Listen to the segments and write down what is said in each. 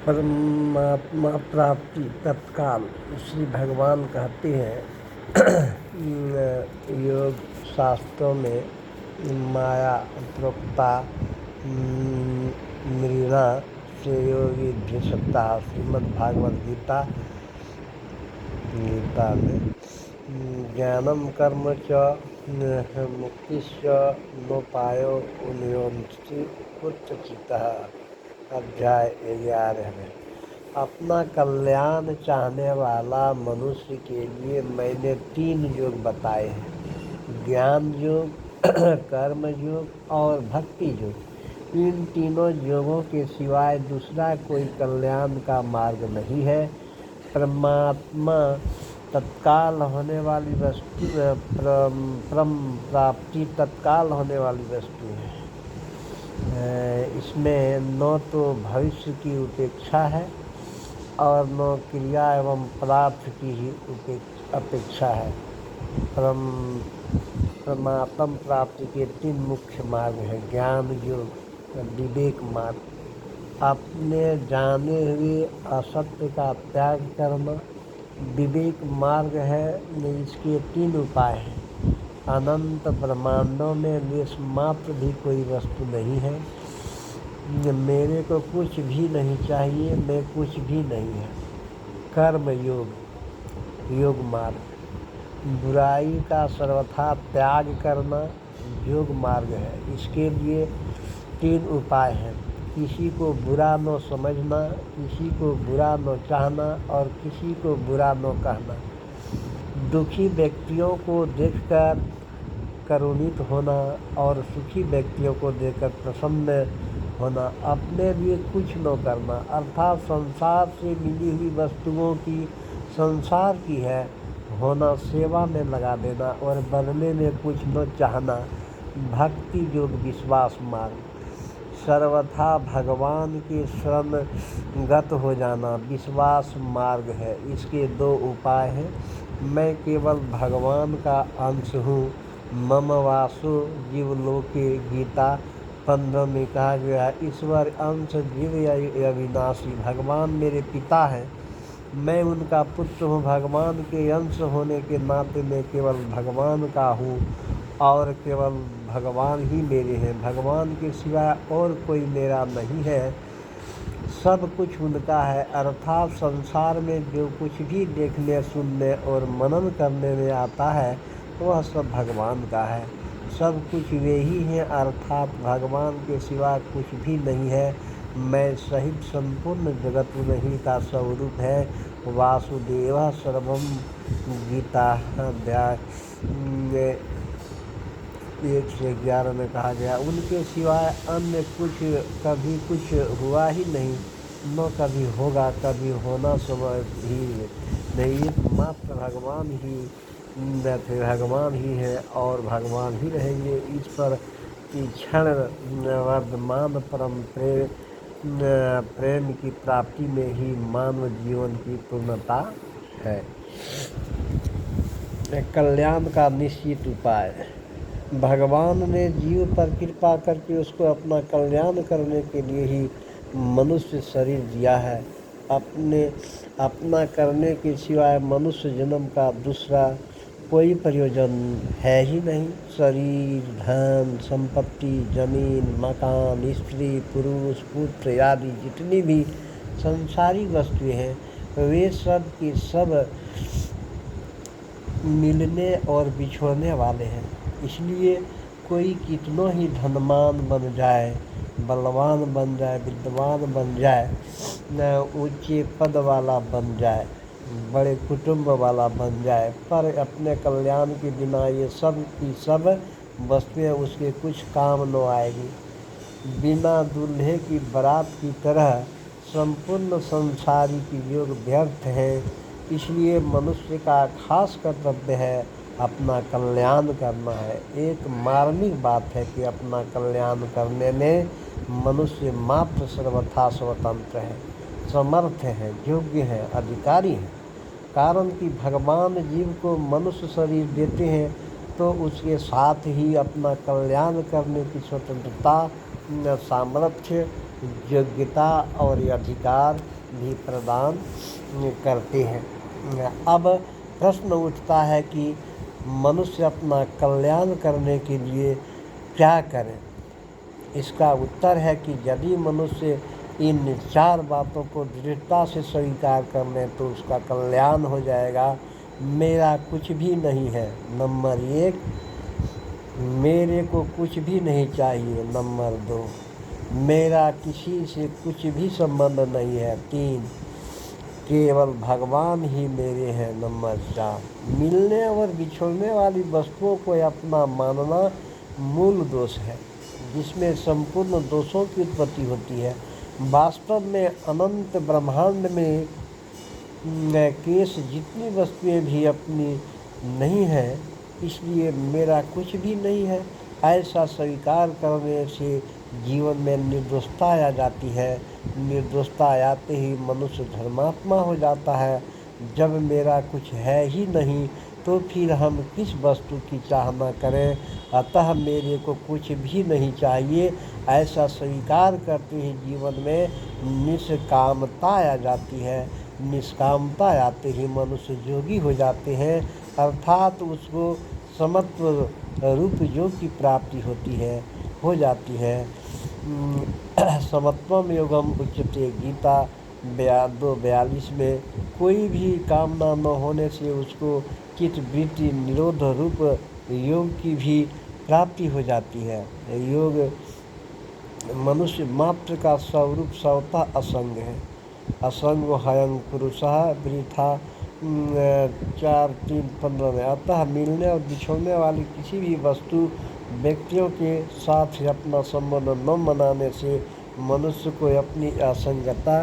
परमात्मा प्राप्ति तत्काल। श्री भगवान कहते हैं योग शास्त्रों में माया प्रोक्ता मृणा से योगी धृष्टा। श्रीमद्भागवत गीता में ज्ञानम कर्म च मुक्तिश्च नोपायो उन्योन्ति कुत्रचितः। अध्याय 11 में अपना कल्याण चाहने वाला मनुष्य के लिए मैंने 3 योग बताए हैं, ज्ञान योग, कर्म योग और भक्ति योग। इन तीनों योगों के सिवाय दूसरा कोई कल्याण का मार्ग नहीं है। परमात्मा तत्काल होने वाली वस्तु, परम प्राप्ति तत्काल होने वाली वस्तु है। इसमें न तो भविष्य की उपेक्षा है और न क्रिया एवं पदार्थ की ही अपेक्षा है। परमात्म प्राप्ति के 3 मुख्य मार्ग हैं, ज्ञान योग, विवेक मार्ग। अपने जाने हुए असत्य का त्याग करना विवेक मार्ग है। इसके 3 उपाय हैं। अनंत ब्रह्मांडों में लेश मात्र भी कोई वस्तु नहीं है। मेरे को कुछ भी नहीं चाहिए, मैं कुछ भी नहीं है। कर्म योग, योग मार्ग। बुराई का सर्वथा त्याग करना योग मार्ग है। इसके लिए 3 उपाय हैं। किसी को बुरा न समझना, किसी को बुरा न चाहना और किसी को बुरा न कहना। दुखी व्यक्तियों को देखकर करुणित होना और सुखी व्यक्तियों को देखकर प्रसन्न होना। अपने लिए कुछ न करना, अर्थात संसार से मिली हुई वस्तुओं की संसार की है होना, सेवा में लगा देना और बदले में कुछ न चाहना। भक्ति योग, विश्वास मार्ग। सर्वथा भगवान के शरण गत हो जाना विश्वास मार्ग है। इसके 2 उपाय हैं। मैं केवल भगवान का अंश हूँ। मम वासो जीवलोके, गीता 15 में कहा गया, ईश्वर अंश जीव अविनाशी। भगवान मेरे पिता हैं, मैं उनका पुत्र हूँ। भगवान के अंश होने के नाते मैं केवल भगवान का हूँ और केवल भगवान ही मेरे हैं। भगवान के सिवाय और कोई मेरा नहीं है। सब कुछ उनका है। अर्थात संसार में जो कुछ भी देखने, सुनने और मनन करने में आता है वह सब भगवान का है। सब कुछ वे ही हैं, अर्थात भगवान के सिवा कुछ भी नहीं है। मैं सहित संपूर्ण जगत उन्हीं का स्वरूप है। वासुदेव सर्वम, गीता अध्याय 1 से 11 में कहा गया। उनके सिवाय अन्य कुछ कभी कुछ हुआ ही नहीं, न कभी होगा, कभी होना समय ही नहीं। मात्र भगवान ही थे, भगवान ही है और भगवान ही रहेंगे। इस पर क्षण वर्धमान परम प्रेम की प्राप्ति में ही मानव जीवन की पूर्णता है। कल्याण का निश्चित उपाय। भगवान ने जीव पर कृपा करके उसको अपना कल्याण करने के लिए ही मनुष्य शरीर दिया है। अपना करने के सिवाय मनुष्य जन्म का दूसरा कोई प्रयोजन है ही नहीं। शरीर, धन, संपत्ति, जमीन, मकान, स्त्री, पुरुष, पुत्र आदि जितनी भी संसारी वस्तुएं हैं वे सब के सब मिलने और बिछोड़ने वाले हैं। इसलिए कोई कितनो ही धनवान बन जाए, बलवान बन जाए, विद्वान बन जाए, ऊंचे पद वाला बन जाए, बड़े कुटुंब वाला बन जाए, पर अपने कल्याण के बिना ये सब की सब वस्तुएं उसके कुछ काम न आएगी। बिना दूल्हे की बारात की तरह संपूर्ण संसारी की योग व्यर्थ है। इसलिए मनुष्य का खास कर्तव्य है अपना कल्याण करना है। एक मार्मिक बात है कि अपना कल्याण करने में मनुष्य मात्र सर्वथा स्वतंत्र है, समर्थ है, योग्य है, अधिकारी है। कारण कि भगवान जीव को मनुष्य शरीर देते हैं तो उसके साथ ही अपना कल्याण करने की स्वतंत्रता सामर्थ्य, योग्यता और अधिकार भी प्रदान करते हैं। अब प्रश्न उठता है कि मनुष्य अपना कल्याण करने के लिए क्या करें। इसका उत्तर है कि यदि मनुष्य इन 4 बातों को दृढ़ता से स्वीकार कर ले तो उसका कल्याण हो जाएगा। मेरा कुछ भी नहीं है, नंबर 1। मेरे को कुछ भी नहीं चाहिए, नंबर 2। मेरा किसी से कुछ भी संबंध नहीं है, 3। केवल भगवान ही मेरे हैं, नंबर 4। मिलने और बिछड़ने वाली वस्तुओं को अपना मानना मूल दोष है, जिसमें संपूर्ण दोषों की उत्पत्ति होती है। वास्तव में अनंत ब्रह्मांड में केश जितनी वस्तुएं भी अपनी नहीं है, इसलिए मेरा कुछ भी नहीं है। ऐसा स्वीकार करने से जीवन में निर्दोषता आ जाती है। निर्दोषता आते ही मनुष्य धर्मात्मा हो जाता है। जब मेरा कुछ है ही नहीं तो फिर हम किस वस्तु की चाहना करें। अतः मेरे को कुछ भी नहीं चाहिए, ऐसा स्वीकार करते ही जीवन में निष्कामता आ जाती है। निष्कामता आते ही मनुष्य योगी हो जाते हैं, अर्थात उसको समत्व रूप योग की प्राप्ति होती है, हो जाती है। समत्वम योगम उच्यते, गीता 2:42 में कोई भी कामना न होने से उसको चित्त वृत्ति निरोध रूप योग की भी प्राप्ति हो जाती है। योग मनुष्य मात्र का स्वरूप स्वतः असंग है। असंग हयं पुरुषः वृथा 4:3-15 में। अतः मिलने और बिछड़ने वाली किसी भी वस्तु व्यक्तियों के साथ अपना संबंध न बनाने से मनुष्य को अपनी असंगता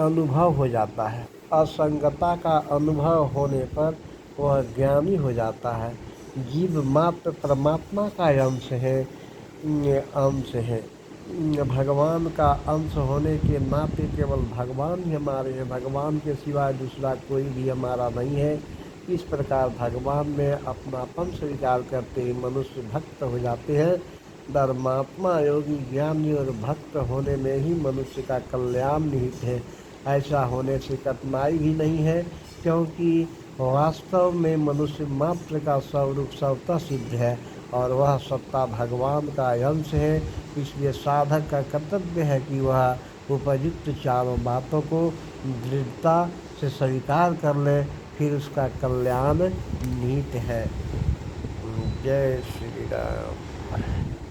अनुभव हो जाता है। असंगता का अनुभव होने पर वह ज्ञानी हो जाता है। जीव मात्र परमात्मा का अंश है। भगवान का अंश होने के नाते केवल भगवान ही हमारे हैं। भगवान के सिवाय दूसरा कोई भी हमारा नहीं है। इस प्रकार भगवान में अपनापन स्वीकार करते ही मनुष्य भक्त हो जाते हैं। धर्मात्मा, योगी, ज्ञानी और भक्त होने में ही मनुष्य का कल्याण निहित है। ऐसा होने से कठिनाई भी नहीं है, क्योंकि वास्तव में मनुष्य मात्र का स्वरूप स्वतः सिद्ध है और वह सत्ता भगवान का अंश है। इसलिए साधक का कर्तव्य है कि वह उपयुक्त 4 बातों को दृढ़ता से स्वीकार कर ले, फिर उसका कल्याण निहित है। जय श्री राम।